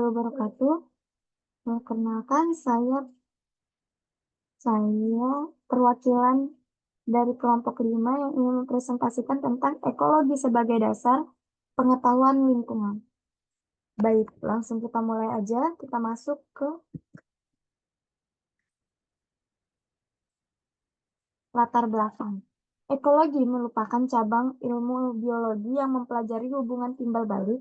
wabarakatuh. Perkenalkan, saya perwakilan dari kelompok 5 yang ingin mempresentasikan tentang ekologi sebagai dasar pengetahuan lingkungan. Baik, langsung kita mulai aja. Kita masuk ke latar belakang. Ekologi merupakan cabang ilmu biologi yang mempelajari hubungan timbal balik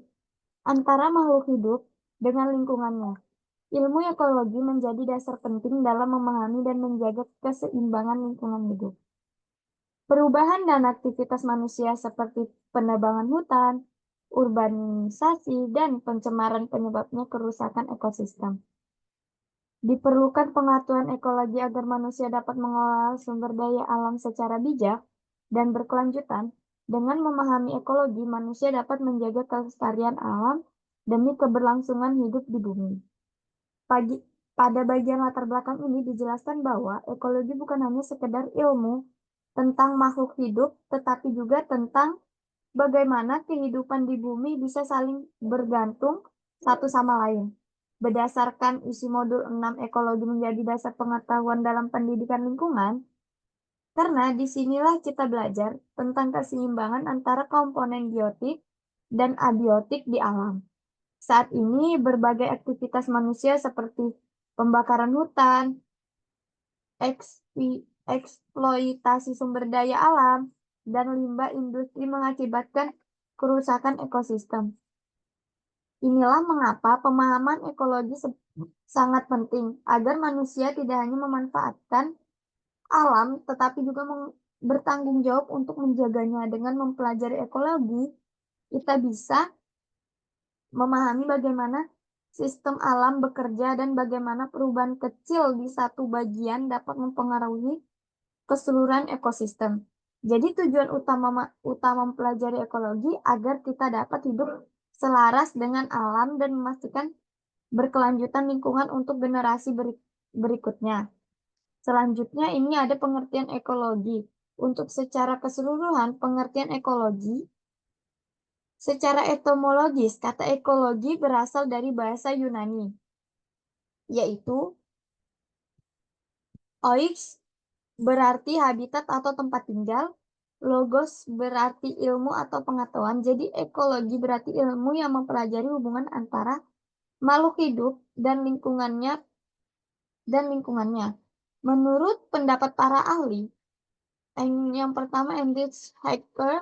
antara makhluk hidup dengan lingkungannya. Ilmu ekologi menjadi dasar penting dalam memahami dan menjaga keseimbangan lingkungan hidup. Perubahan dan aktivitas manusia seperti penebangan hutan, urbanisasi, dan pencemaran penyebabnya kerusakan ekosistem. Diperlukan pengetahuan ekologi agar manusia dapat mengelola sumber daya alam secara bijak dan berkelanjutan. Dengan memahami ekologi, manusia dapat menjaga kelestarian alam demi keberlangsungan hidup di bumi. Pada bagian latar belakang ini dijelaskan bahwa ekologi bukan hanya sekedar ilmu tentang makhluk hidup, tetapi juga tentang bagaimana kehidupan di bumi bisa saling bergantung satu sama lain. Berdasarkan isi modul 6 ekologi menjadi dasar pengetahuan dalam pendidikan lingkungan, karena disinilah kita belajar tentang keseimbangan antara komponen biotik dan abiotik di alam. Saat ini berbagai aktivitas manusia seperti pembakaran hutan, eksploitasi sumber daya alam, dan limbah industri mengakibatkan kerusakan ekosistem. Inilah mengapa pemahaman ekologi sangat penting agar manusia tidak hanya memanfaatkan alam, tetapi juga bertanggung jawab untuk menjaganya. Dengan mempelajari ekologi, kita bisa memahami bagaimana sistem alam bekerja dan bagaimana perubahan kecil di satu bagian dapat mempengaruhi keseluruhan ekosistem. Jadi tujuan utama mempelajari ekologi agar kita dapat hidup selaras dengan alam dan memastikan berkelanjutan lingkungan untuk generasi berikutnya. Selanjutnya ini ada pengertian ekologi. Untuk secara keseluruhan, pengertian ekologi secara etimologis, kata ekologi berasal dari bahasa Yunani, yaitu oix berarti habitat atau tempat tinggal, logos berarti ilmu atau pengetahuan. Jadi ekologi berarti ilmu yang mempelajari hubungan antara makhluk hidup dan lingkungannya. Menurut pendapat para ahli, yang pertama Heinrich Haeckel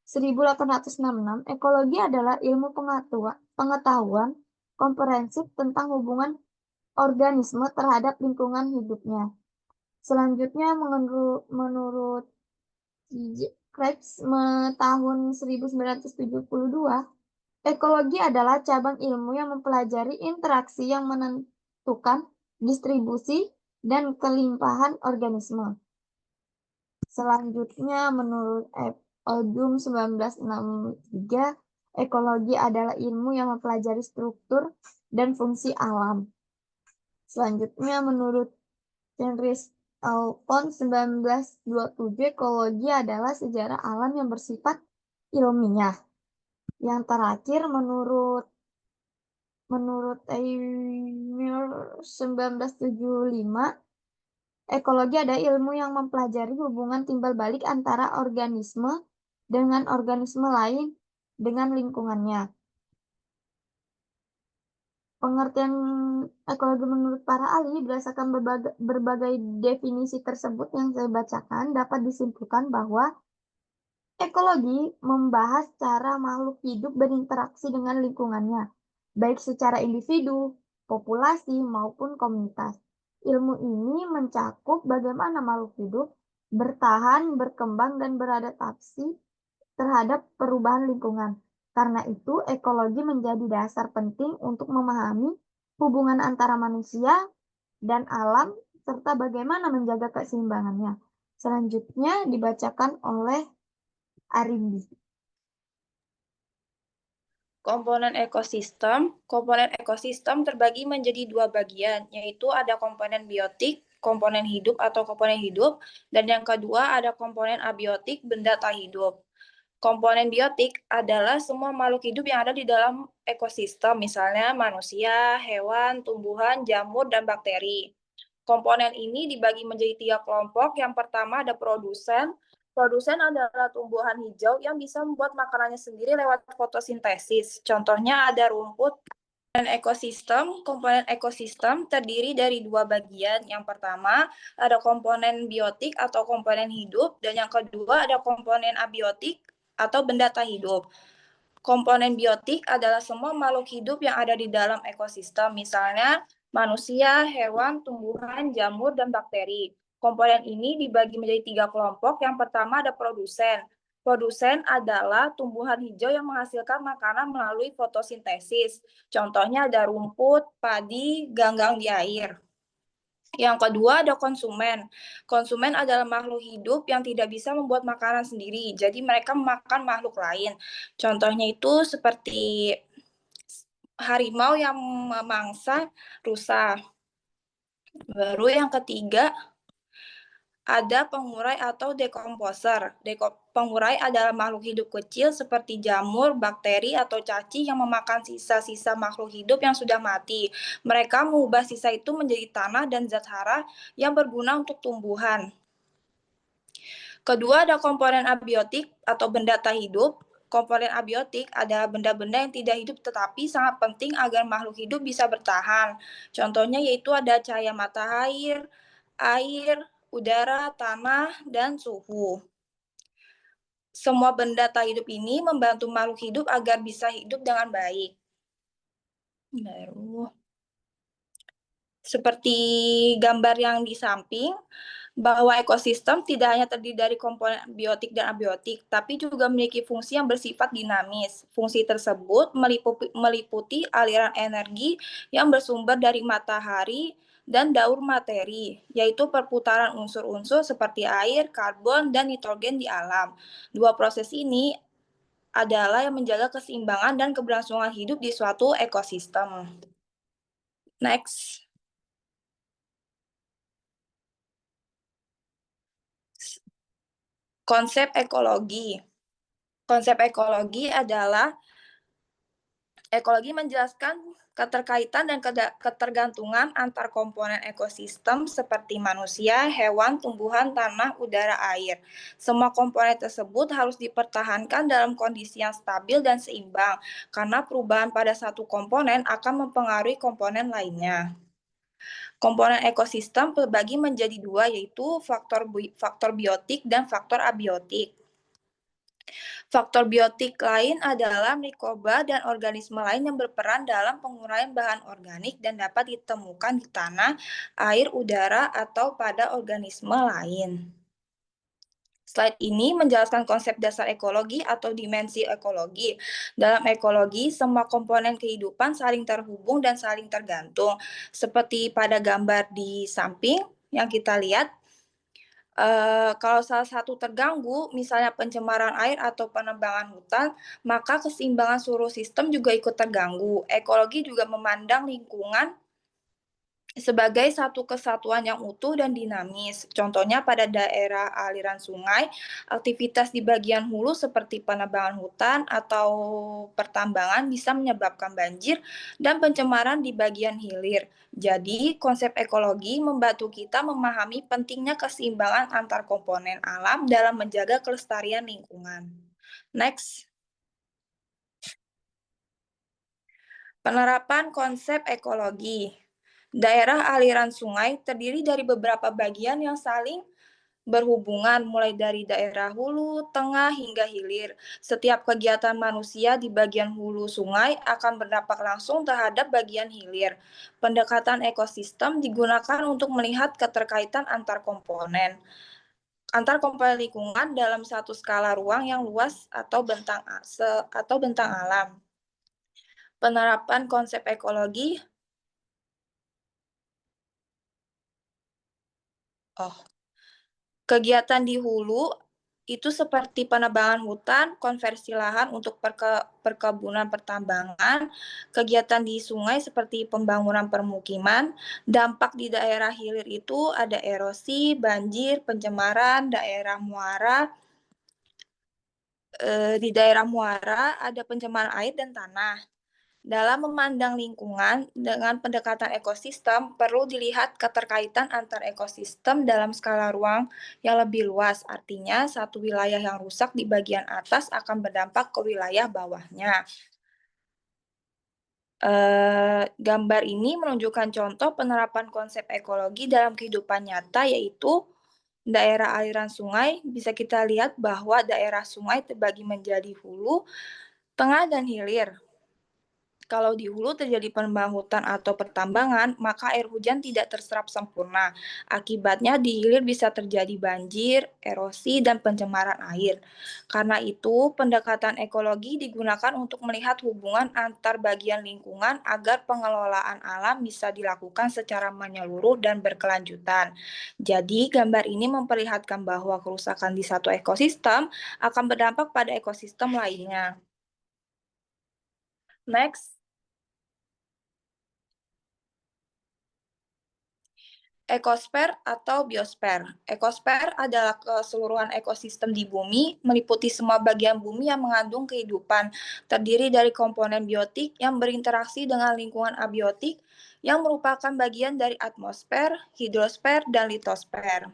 1866, ekologi adalah ilmu pengetahuan komprehensif tentang hubungan organisme terhadap lingkungan hidupnya. Selanjutnya menurut Krebs tahun 1972, ekologi adalah cabang ilmu yang mempelajari interaksi yang menentukan distribusi dan kelimpahan organisme. Selanjutnya menurut Oldham 1963, ekologi adalah ilmu yang mempelajari struktur dan fungsi alam. Selanjutnya menurut Heinrich Alphonse 1927, ekologi adalah sejarah alam yang bersifat ilmiah. Yang terakhir menurut Eimer 1975, ekologi adalah ilmu yang mempelajari hubungan timbal balik antara organisme dengan organisme lain dengan lingkungannya. Pengertian ekologi menurut para ahli berdasarkan berbagai definisi tersebut yang saya bacakan dapat disimpulkan bahwa ekologi membahas cara makhluk hidup berinteraksi dengan lingkungannya, baik secara individu, populasi, maupun komunitas. Ilmu ini mencakup bagaimana makhluk hidup bertahan, berkembang, dan beradaptasi terhadap perubahan lingkungan. Karena itu, ekologi menjadi dasar penting untuk memahami hubungan antara manusia dan alam, serta bagaimana menjaga keseimbangannya. Selanjutnya dibacakan oleh Arimbi. Komponen ekosistem terbagi menjadi dua bagian, yaitu ada komponen biotik, komponen hidup atau komponen hidup, dan yang kedua ada komponen abiotik, benda tak hidup. Komponen biotik adalah semua makhluk hidup yang ada di dalam ekosistem, misalnya manusia, hewan, tumbuhan, jamur, dan bakteri. Komponen ini dibagi menjadi 3 kelompok. Yang pertama ada produsen. Produsen adalah tumbuhan hijau yang bisa membuat makanannya sendiri lewat fotosintesis. Contohnya ada rumput. Komponen ekosistem terdiri dari 2 bagian. Yang pertama ada komponen biotik atau komponen hidup, dan yang kedua ada komponen abiotik atau benda tak hidup. Komponen biotik adalah semua makhluk hidup yang ada di dalam ekosistem, misalnya manusia, hewan, tumbuhan, jamur, dan bakteri. Komponen ini dibagi menjadi 3 kelompok. Yang pertama ada produsen. Produsen adalah tumbuhan hijau yang menghasilkan makanan melalui fotosintesis. Contohnya ada rumput, padi, ganggang di air. Yang kedua ada konsumen. Konsumen adalah makhluk hidup yang tidak bisa membuat makanan sendiri. Jadi mereka memakan makhluk lain. Contohnya itu seperti harimau yang memangsa rusa. Baru yang ketiga ada pengurai atau dekomposer. Pengurai adalah makhluk hidup kecil seperti jamur, bakteri, atau cacing yang memakan sisa-sisa makhluk hidup yang sudah mati. Mereka mengubah sisa itu menjadi tanah dan zat hara yang berguna untuk tumbuhan. Kedua ada komponen abiotik atau benda tak hidup. Komponen abiotik adalah benda-benda yang tidak hidup tetapi sangat penting agar makhluk hidup bisa bertahan. Contohnya yaitu ada cahaya matahari, air, udara, tanah, dan suhu. Semua benda tak hidup ini membantu makhluk hidup agar bisa hidup dengan baik. Baru seperti gambar yang di samping, bahwa ekosistem tidak hanya terdiri dari komponen biotik dan abiotik, tapi juga memiliki fungsi yang bersifat dinamis. Fungsi tersebut meliputi aliran energi yang bersumber dari matahari dan daur materi, yaitu perputaran unsur-unsur seperti air, karbon, dan nitrogen di alam. Dua proses ini adalah yang menjaga keseimbangan dan keberlangsungan hidup di suatu ekosistem. Next. Konsep ekologi. Konsep ekologi adalah ekologi menjelaskan keterkaitan dan ketergantungan antar komponen ekosistem seperti manusia, hewan, tumbuhan, tanah, udara, air. Semua komponen tersebut harus dipertahankan dalam kondisi yang stabil dan seimbang, karena perubahan pada satu komponen akan mempengaruhi komponen lainnya. Komponen ekosistem terbagi menjadi 2, yaitu faktor biotik dan faktor abiotik. Faktor biotik lain adalah mikroba dan organisme lain yang berperan dalam penguraian bahan organik dan dapat ditemukan di tanah, air, udara, atau pada organisme lain. Slide ini menjelaskan konsep dasar ekologi atau dimensi ekologi. Dalam ekologi, semua komponen kehidupan saling terhubung dan saling tergantung. Seperti pada gambar di samping yang kita lihat, kalau salah satu terganggu, misalnya pencemaran air atau penebangan hutan, maka keseimbangan seluruh sistem juga ikut terganggu. Ekologi juga memandang lingkungan sebagai satu kesatuan yang utuh dan dinamis. Contohnya pada daerah aliran sungai, aktivitas di bagian hulu seperti penebangan hutan atau pertambangan bisa menyebabkan banjir dan pencemaran di bagian hilir. Jadi, konsep ekologi membantu kita memahami pentingnya keseimbangan antar komponen alam dalam menjaga kelestarian lingkungan. Next. Penerapan konsep ekologi. Daerah aliran sungai terdiri dari beberapa bagian yang saling berhubungan, mulai dari daerah hulu, tengah, hingga hilir. Setiap kegiatan manusia di bagian hulu sungai akan berdampak langsung terhadap bagian hilir. Pendekatan ekosistem digunakan untuk melihat keterkaitan antar komponen lingkungan dalam satu skala ruang yang luas atau bentang alam. Penerapan konsep ekologi. Kegiatan di hulu itu seperti penebangan hutan, konversi lahan untuk perkebunan pertambangan, kegiatan di sungai seperti pembangunan permukiman, dampak di daerah hilir itu ada erosi, banjir, pencemaran, daerah muara, Di daerah muara ada pencemaran air dan tanah. Dalam memandang lingkungan dengan pendekatan ekosistem, perlu dilihat keterkaitan antar ekosistem dalam skala ruang yang lebih luas. Artinya, satu wilayah yang rusak di bagian atas akan berdampak ke wilayah bawahnya. Gambar ini menunjukkan contoh penerapan konsep ekologi dalam kehidupan nyata, yaitu daerah aliran sungai. Bisa kita lihat bahwa daerah sungai terbagi menjadi hulu, tengah, dan hilir. Kalau di hulu terjadi pembangunan atau pertambangan, maka air hujan tidak terserap sempurna. Akibatnya di hilir bisa terjadi banjir, erosi, dan pencemaran air. Karena itu, pendekatan ekologi digunakan untuk melihat hubungan antar bagian lingkungan agar pengelolaan alam bisa dilakukan secara menyeluruh dan berkelanjutan. Jadi, gambar ini memperlihatkan bahwa kerusakan di satu ekosistem akan berdampak pada ekosistem lainnya. Next. Ekosfer atau biosfer. Ekosfer adalah keseluruhan ekosistem di bumi, meliputi semua bagian bumi yang mengandung kehidupan, terdiri dari komponen biotik yang berinteraksi dengan lingkungan abiotik, yang merupakan bagian dari atmosfer, hidrosfer, dan litosfer.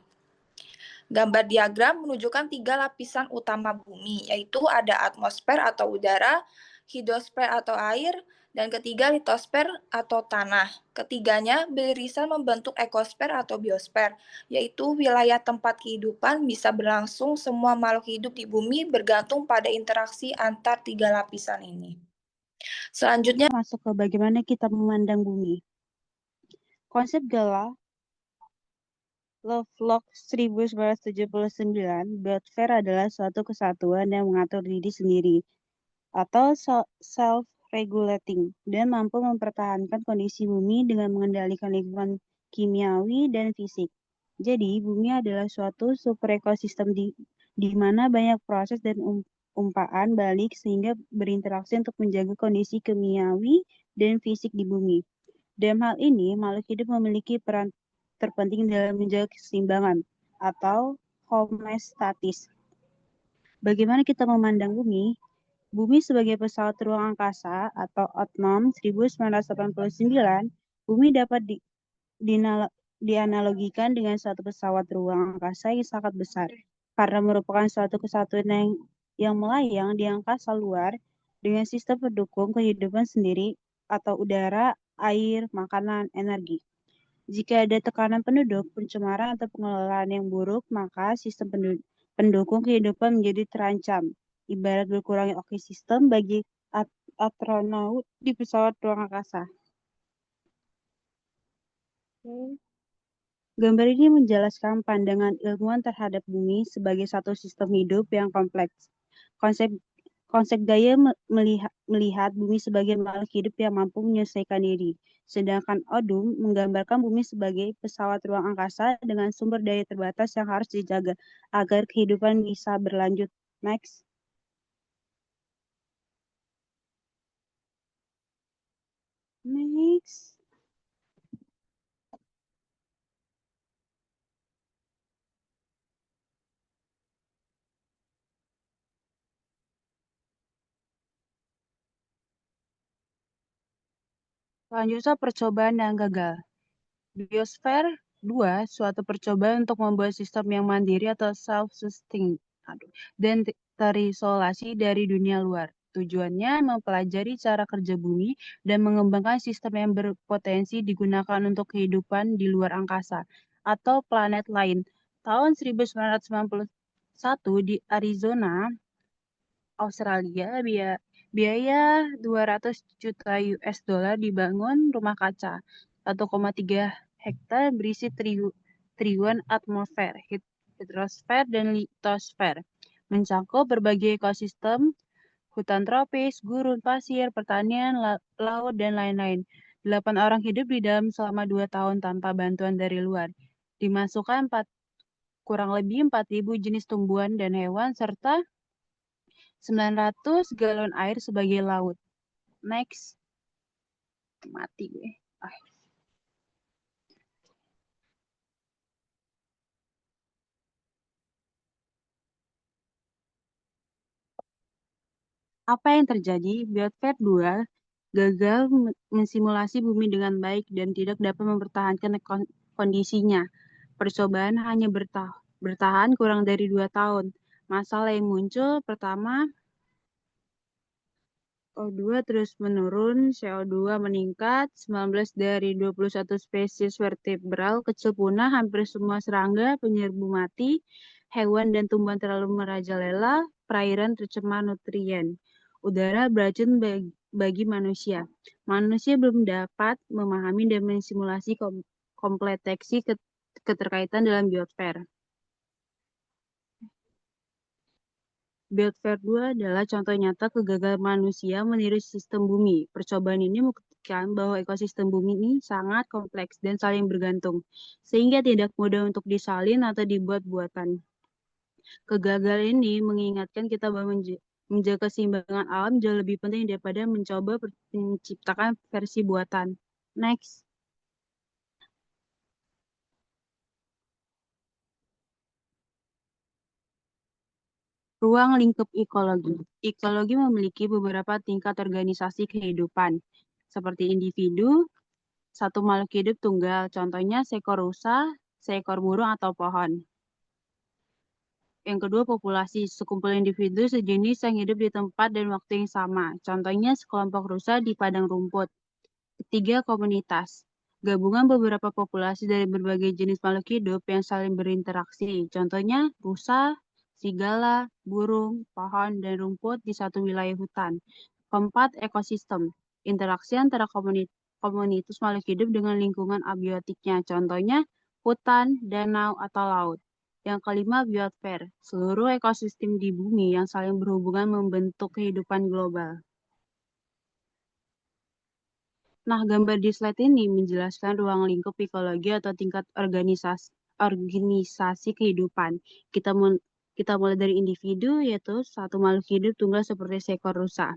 Gambar diagram menunjukkan 3 lapisan utama bumi, yaitu ada atmosfer atau udara, hidrosfer atau air, dan ketiga litosfer atau tanah. Ketiganya beririsan membentuk ekosfer atau biosfer, yaitu wilayah tempat kehidupan bisa berlangsung. Semua makhluk hidup di bumi bergantung pada interaksi antar 3 lapisan ini. Selanjutnya masuk ke bagaimana kita memandang bumi. Konsep Gala Lovelock 1979, biosfer adalah suatu kesatuan yang mengatur diri sendiri atau self-regulating dan mampu mempertahankan kondisi bumi dengan mengendalikan lingkungan kimiawi dan fisik. Jadi, bumi adalah suatu super ekosistem di mana banyak proses dan umpaan balik sehingga berinteraksi untuk menjaga kondisi kimiawi dan fisik di bumi. Dalam hal ini, makhluk hidup memiliki peran terpenting dalam menjaga keseimbangan atau homeostatis. Bagaimana kita memandang bumi? Bumi sebagai pesawat ruang angkasa atau OTNOM 1989, bumi dapat dianalogikan dengan suatu pesawat ruang angkasa yang sangat besar, karena merupakan suatu kesatuan yang melayang di angkasa luar dengan sistem pendukung kehidupan sendiri atau udara, air, makanan, energi. Jika ada tekanan penduduk, pencemaran atau pengelolaan yang buruk, maka sistem pendukung kehidupan menjadi terancam. Ibarat berkurangnya oksigen bagi astronaut di pesawat ruang angkasa. Gambar ini menjelaskan pandangan ilmuwan terhadap bumi sebagai satu sistem hidup yang kompleks. Konsep Gaia melihat bumi sebagai makhluk hidup yang mampu menyelesaikan diri, sedangkan Odum menggambarkan bumi sebagai pesawat ruang angkasa dengan sumber daya terbatas yang harus dijaga agar kehidupan bisa berlanjut. Next. Next. Selanjutnya percobaan yang gagal. Biosfer 2, suatu percobaan untuk membuat sistem yang mandiri atau self-sustaining dan terisolasi dari dunia luar. Tujuannya mempelajari cara kerja bumi dan mengembangkan sistem yang berpotensi digunakan untuk kehidupan di luar angkasa atau planet lain. Tahun 1991 di Arizona, Australia, biaya 200 juta US dollar dibangun rumah kaca 1,3 hektar berisi triwuan atmosfer, hidrosfer, dan litosfer, mencakup berbagai ekosistem, hutan tropis, gurun pasir, pertanian, laut, dan lain-lain. 8 orang hidup di dalam selama 2 tahun tanpa bantuan dari luar. Dimasukkan kurang lebih 4.000 jenis tumbuhan dan hewan, serta 900 galon air sebagai laut. Next. Mati gue. Apa yang terjadi? Biosfer 2 gagal mensimulasi bumi dengan baik dan tidak dapat mempertahankan kondisinya. Percobaan hanya bertahan kurang dari 2 tahun. Masalah yang muncul pertama, O2 terus menurun, CO2 meningkat, 19 dari 21 spesies vertebral kecil punah, hampir semua serangga, penyerbu mati, hewan dan tumbuhan terlalu merajalela, perairan tercemar nutrien. Udara beracun bagi manusia. Manusia belum dapat memahami dan mensimulasi kompleksi keterkaitan dalam biosfer. Biosfer 2 adalah contoh nyata kegagalan manusia meniru sistem bumi. Percobaan ini membuktikan bahwa ekosistem bumi ini sangat kompleks dan saling bergantung, sehingga tidak mudah untuk disalin atau dibuat-buatan. Kegagalan ini mengingatkan kita bahwa menjaga keseimbangan alam jauh lebih penting daripada mencoba menciptakan versi buatan. Next. Ruang lingkup ekologi. Ekologi memiliki beberapa tingkat organisasi kehidupan, seperti individu, satu makhluk hidup tunggal, contohnya seekor rusa, seekor burung, atau pohon. Yang kedua, populasi, sekumpul individu sejenis yang hidup di tempat dan waktu yang sama, contohnya sekelompok rusa di padang rumput. Ketiga, komunitas, gabungan beberapa populasi dari berbagai jenis makhluk hidup yang saling berinteraksi, contohnya rusa, serigala, burung, pohon, dan rumput di satu wilayah hutan. Keempat, ekosistem, interaksi antara komunitas makhluk hidup dengan lingkungan abiotiknya, contohnya hutan, danau, atau laut. Yang kelima, biosfer, seluruh ekosistem di bumi yang saling berhubungan membentuk kehidupan global. Nah, gambar di slide ini menjelaskan ruang lingkup ekologi atau tingkat organisasi kehidupan. Kita mulai dari individu, yaitu satu makhluk hidup tunggal seperti seekor rusa.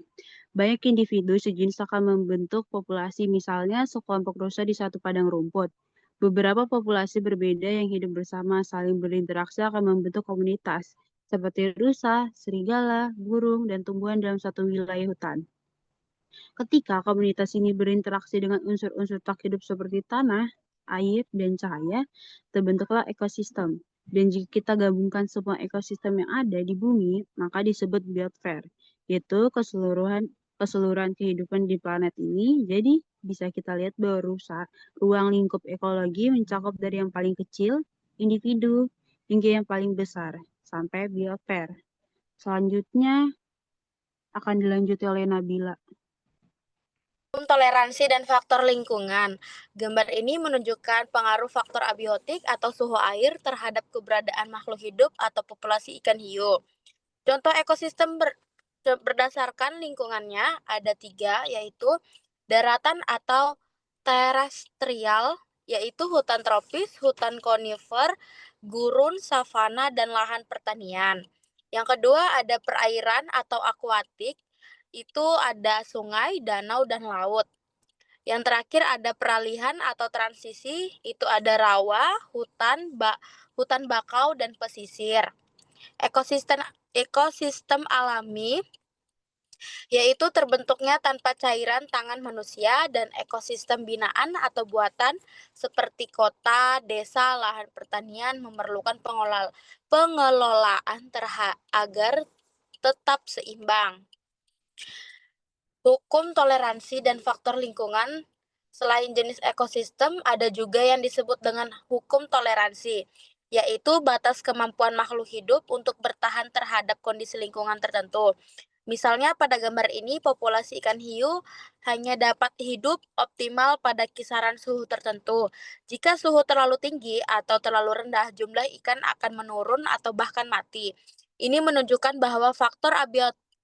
Banyak individu sejenis akan membentuk populasi, misalnya sekelompok rusa di satu padang rumput. Beberapa populasi berbeda yang hidup bersama saling berinteraksi akan membentuk komunitas, seperti rusa, serigala, burung, dan tumbuhan dalam satu wilayah hutan. Ketika komunitas ini berinteraksi dengan unsur-unsur tak hidup seperti tanah, air, dan cahaya, terbentuklah ekosistem. Dan jika kita gabungkan semua ekosistem yang ada di bumi, maka disebut biosfer, yaitu keseluruhan kehidupan di planet ini. Jadi bisa kita lihat bahwa ruang lingkup ekologi mencakup dari yang paling kecil, individu, hingga yang paling besar, sampai biosfer. Selanjutnya akan dilanjuti oleh Nabila. Toleransi dan faktor lingkungan. Gambar ini menunjukkan pengaruh faktor abiotik atau suhu air terhadap keberadaan makhluk hidup atau populasi ikan hiu. Contoh ekosistem berdasarkan lingkungannya ada 3, yaitu daratan atau terestrial, yaitu hutan tropis, hutan konifer, gurun, savana, dan lahan pertanian. Yang kedua ada perairan atau akuatik, itu ada sungai, danau, dan laut. Yang terakhir ada peralihan atau transisi, itu ada rawa, hutan bakau, dan pesisir. Ekosistem alami yaitu terbentuknya tanpa cairan tangan manusia, dan ekosistem binaan atau buatan seperti kota, desa, lahan pertanian memerlukan pengelolaan agar tetap seimbang. Hukum toleransi dan faktor lingkungan. Selain jenis ekosistem, ada juga yang disebut dengan hukum toleransi, yaitu batas kemampuan makhluk hidup untuk bertahan terhadap kondisi lingkungan tertentu. Misalnya pada gambar ini, populasi ikan hiu hanya dapat hidup optimal pada kisaran suhu tertentu. Jika suhu terlalu tinggi atau terlalu rendah, jumlah ikan akan menurun atau bahkan mati. Ini menunjukkan bahwa faktor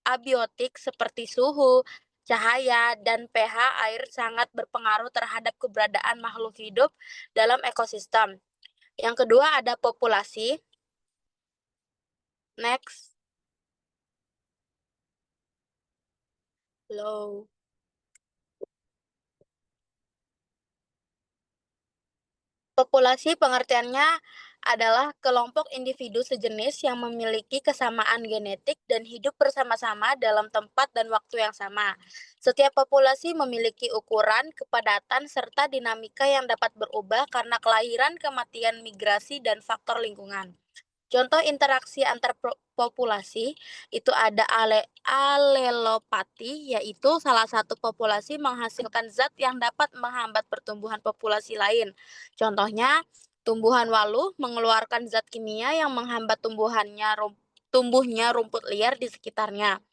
abiotik seperti suhu, cahaya, dan pH air sangat berpengaruh terhadap keberadaan makhluk hidup dalam ekosistem. Yang kedua ada populasi. Next. Hello. Populasi pengertiannya adalah kelompok individu sejenis yang memiliki kesamaan genetik dan hidup bersama-sama dalam tempat dan waktu yang sama. Setiap populasi memiliki ukuran, kepadatan, serta dinamika yang dapat berubah karena kelahiran, kematian, migrasi, dan faktor lingkungan. Contoh interaksi antar populasi itu ada alelopati, yaitu salah satu populasi menghasilkan zat yang dapat menghambat pertumbuhan populasi lain. Contohnya, tumbuhan waluh mengeluarkan zat kimia yang menghambat tumbuhnya rumput liar di sekitarnya.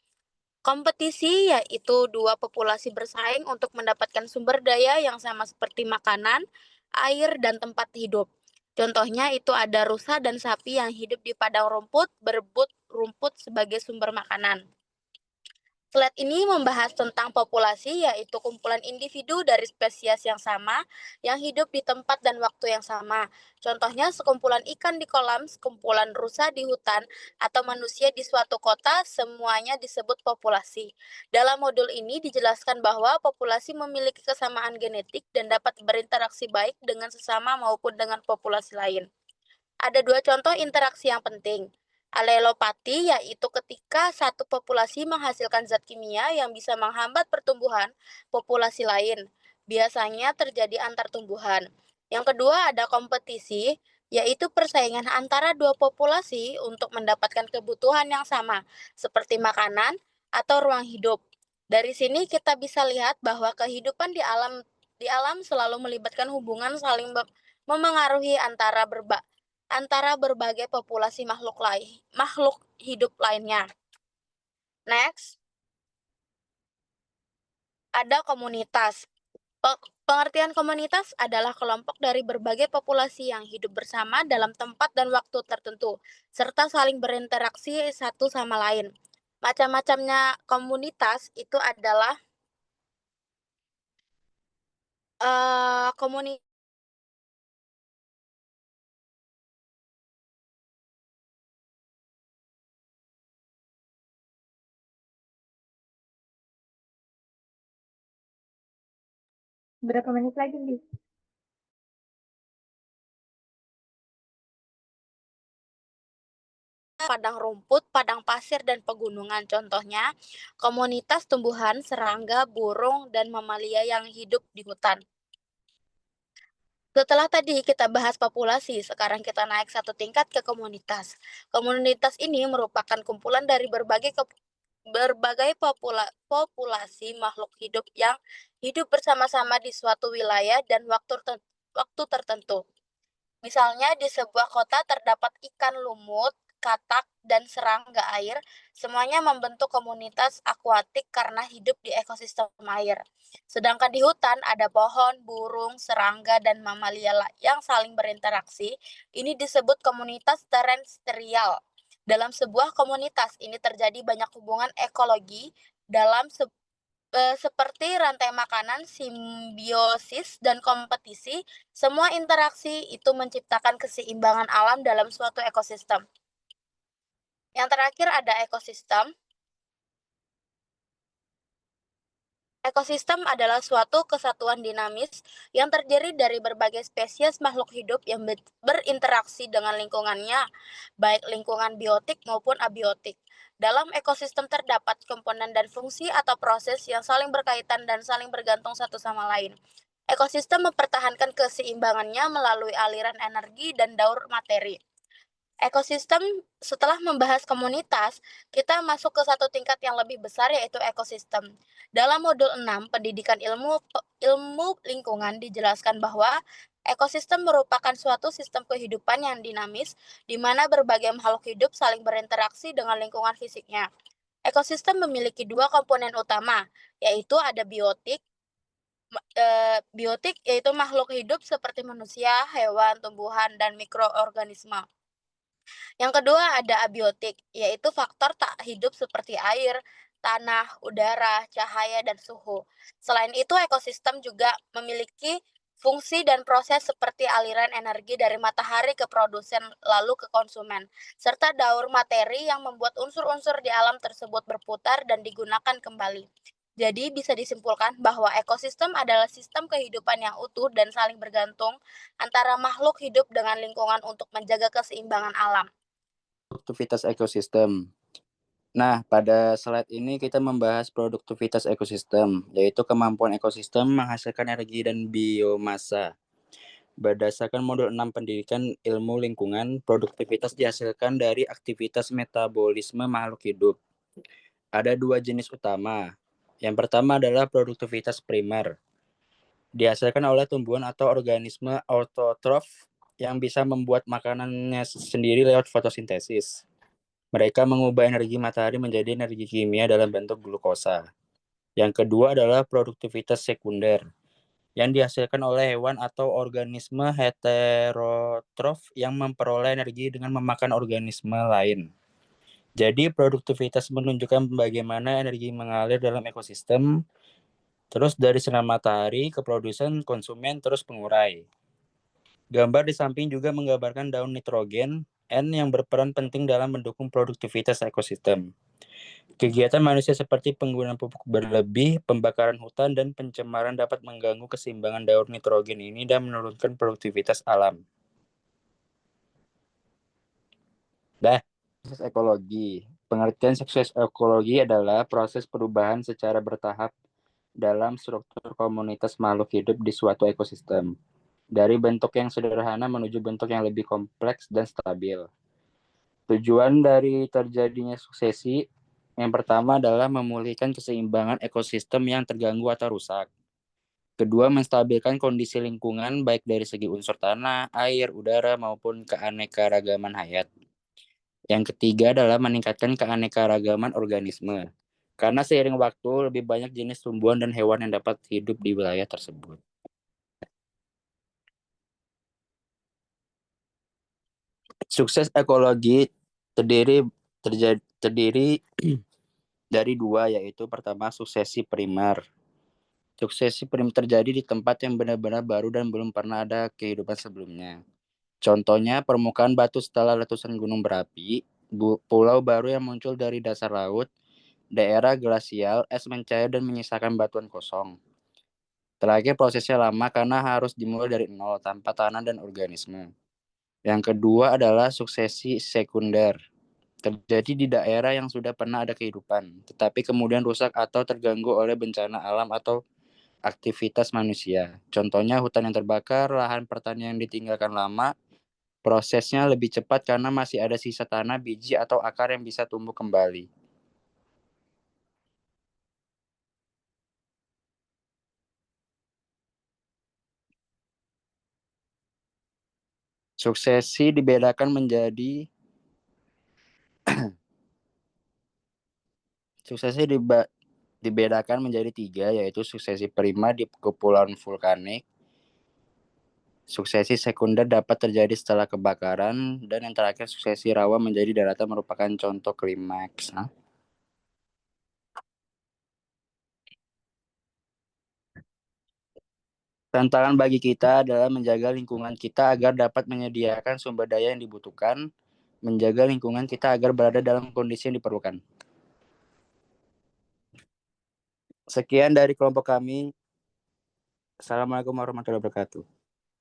Kompetisi yaitu dua populasi bersaing untuk mendapatkan sumber daya yang sama seperti makanan, air, dan tempat hidup. Contohnya itu ada rusa dan sapi yang hidup di padang rumput, berebut rumput sebagai sumber makanan. Slide ini membahas tentang populasi, yaitu kumpulan individu dari spesies yang sama yang hidup di tempat dan waktu yang sama. Contohnya sekumpulan ikan di kolam, sekumpulan rusa di hutan, atau manusia di suatu kota, semuanya disebut populasi. Dalam modul ini dijelaskan bahwa populasi memiliki kesamaan genetik dan dapat berinteraksi baik dengan sesama maupun dengan populasi lain. Ada dua contoh interaksi yang penting. Alelopati yaitu ketika satu populasi menghasilkan zat kimia yang bisa menghambat pertumbuhan populasi lain. Biasanya terjadi antar tumbuhan. Yang kedua ada kompetisi, yaitu persaingan antara dua populasi untuk mendapatkan kebutuhan yang sama, seperti makanan atau ruang hidup. Dari sini kita bisa lihat bahwa kehidupan di alam selalu melibatkan hubungan saling memengaruhi antara berbagai populasi makhluk hidup lainnya. Next, ada komunitas. Pengertian komunitas adalah kelompok dari berbagai populasi yang hidup bersama dalam tempat dan waktu tertentu, serta saling berinteraksi satu sama lain. Macam-macamnya komunitas itu adalah komunitas Berapa menit lagi, Bi? padang rumput, padang pasir, dan pegunungan. Contohnya, komunitas tumbuhan, serangga, burung, dan mamalia yang hidup di hutan. Setelah tadi kita bahas populasi, sekarang kita naik satu tingkat ke komunitas. Komunitas ini merupakan kumpulan dari berbagai populasi makhluk hidup yang hidup bersama-sama di suatu wilayah dan waktu tertentu. Misalnya di sebuah kota terdapat ikan lumut, katak, dan serangga air, semuanya membentuk komunitas akuatik karena hidup di ekosistem air. Sedangkan di hutan ada pohon, burung, serangga, dan mamalia yang saling berinteraksi. Ini disebut komunitas terestrial. Dalam sebuah komunitas ini terjadi banyak hubungan ekologi dalam seperti rantai makanan, simbiosis, dan kompetisi. Semua interaksi itu menciptakan keseimbangan alam dalam suatu ekosistem. Yang terakhir ada ekosistem. Ekosistem adalah suatu kesatuan dinamis yang terdiri dari berbagai spesies makhluk hidup yang berinteraksi dengan lingkungannya, baik lingkungan biotik maupun abiotik. Dalam ekosistem terdapat komponen dan fungsi atau proses yang saling berkaitan dan saling bergantung satu sama lain. Ekosistem mempertahankan keseimbangannya melalui aliran energi dan daur materi. Ekosistem, setelah membahas komunitas, kita masuk ke satu tingkat yang lebih besar yaitu ekosistem. Dalam modul 6, pendidikan ilmu lingkungan dijelaskan bahwa ekosistem merupakan suatu sistem kehidupan yang dinamis di mana berbagai makhluk hidup saling berinteraksi dengan lingkungan fisiknya. Ekosistem memiliki dua komponen utama, yaitu ada biotik. Biotik yaitu makhluk hidup seperti manusia, hewan, tumbuhan, dan mikroorganisme. Yang kedua ada abiotik, yaitu faktor tak hidup seperti air, tanah, udara, cahaya, dan suhu. Selain itu, ekosistem juga memiliki fungsi dan proses seperti aliran energi dari matahari ke produsen lalu ke konsumen, serta daur materi yang membuat unsur-unsur di alam tersebut berputar dan digunakan kembali. Jadi bisa disimpulkan bahwa ekosistem adalah sistem kehidupan yang utuh dan saling bergantung antara makhluk hidup dengan lingkungan untuk menjaga keseimbangan alam. Produktivitas ekosistem. Nah, pada slide ini kita membahas produktivitas ekosistem, yaitu kemampuan ekosistem menghasilkan energi dan biomasa. Berdasarkan modul 6 pendidikan ilmu lingkungan, produktivitas dihasilkan dari aktivitas metabolisme makhluk hidup. Ada dua jenis utama. Yang pertama adalah produktivitas primer. Dihasilkan oleh tumbuhan atau organisme autotrof yang bisa membuat makanannya sendiri lewat fotosintesis. Mereka mengubah energi matahari menjadi energi kimia dalam bentuk glukosa. Yang kedua adalah produktivitas sekunder, yang dihasilkan oleh hewan atau organisme heterotrof yang memperoleh energi dengan memakan organisme lain. Jadi produktivitas menunjukkan bagaimana energi mengalir dalam ekosistem, terus dari sinar matahari ke produsen, konsumen, terus pengurai. Gambar di samping juga menggambarkan daun nitrogen N yang berperan penting dalam mendukung produktivitas ekosistem. Kegiatan manusia seperti penggunaan pupuk berlebih, pembakaran hutan, dan pencemaran dapat mengganggu keseimbangan daun nitrogen ini dan menurunkan produktivitas alam. Sukses ekologi. Pengertian sukses ekologi adalah proses perubahan secara bertahap dalam struktur komunitas makhluk hidup di suatu ekosistem. Dari bentuk yang sederhana menuju bentuk yang lebih kompleks dan stabil. Tujuan dari terjadinya suksesi yang pertama adalah memulihkan keseimbangan ekosistem yang terganggu atau rusak. Kedua, menstabilkan kondisi lingkungan baik dari segi unsur tanah, air, udara, maupun keanekaragaman hayat. Yang ketiga adalah meningkatkan keanekaragaman organisme. Karena seiring waktu, lebih banyak jenis tumbuhan dan hewan yang dapat hidup di wilayah tersebut. Sukses ekologi terdiri dari dua, yaitu pertama suksesi primer. Suksesi primer terjadi di tempat yang benar-benar baru dan belum pernah ada kehidupan sebelumnya. Contohnya permukaan batu setelah letusan gunung berapi, pulau baru yang muncul dari dasar laut, daerah glasial, es mencair dan menyisakan batuan kosong. Terakhir prosesnya lama karena harus dimulai dari nol tanpa tanah dan organisme. Yang kedua adalah suksesi sekunder. Terjadi di daerah yang sudah pernah ada kehidupan, tetapi kemudian rusak atau terganggu oleh bencana alam atau aktivitas manusia. Contohnya hutan yang terbakar, lahan pertanian yang ditinggalkan lama, prosesnya lebih cepat karena masih ada sisa tanah, biji, atau akar yang bisa tumbuh kembali. Suksesi dibedakan menjadi tiga, yaitu suksesi prima di kepulauan vulkanik, suksesi sekunder dapat terjadi setelah kebakaran, dan yang terakhir suksesi rawa menjadi daratan merupakan contoh klimaks. Tantangan bagi kita adalah menjaga lingkungan kita agar dapat menyediakan sumber daya yang dibutuhkan, menjaga lingkungan kita agar berada dalam kondisi yang diperlukan. Sekian dari kelompok kami. Assalamualaikum warahmatullahi wabarakatuh.